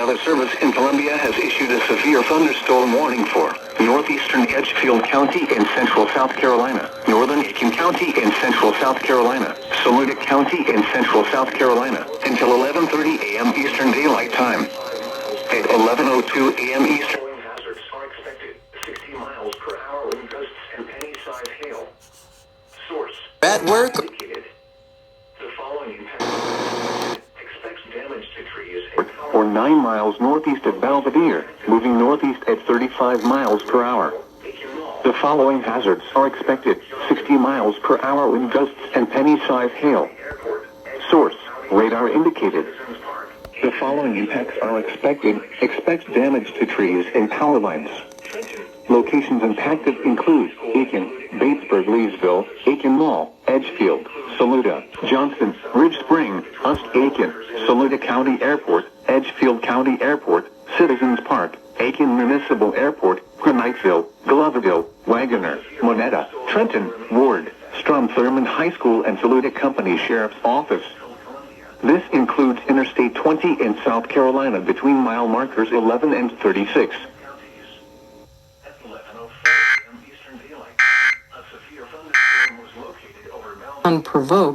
Weather Service in Columbia has issued a severe thunderstorm warning for northeastern Edgefield County in central South Carolina, northern Aiken County in central South Carolina, Saluda County in central South Carolina, until 11:30 a.m. Eastern Daylight Time. At 11:02 a.m. Eastern, hazards are expected. 60 miles per hour wind gusts and penny-sized hail. Source: At work. indicated. The following impact expects damage to trees or 9 miles northeast of Belvedere, moving northeast at 35 miles per hour. The following hazards are expected: 60 miles per hour wind gusts and penny-sized hail. Source: radar indicated. The following impacts are expected. Expect damage to trees and power lines. Locations impacted include Aiken, Batesburg, Leesville, Aiken Mall, Edgefield, Saluda, Johnston, Ridge Spring, Ust Aiken, Saluda County Airport, Edgefield County Airport, Citizens Park, Aiken Municipal Airport, Graniteville, Gloverville, Wagoner, Monetta, Trenton, Ward, Strom Thurmond High School and Saluda Company Sheriff's Office. This includes Interstate 20 in South Carolina between mile markers 11 and 36. Unprovoked.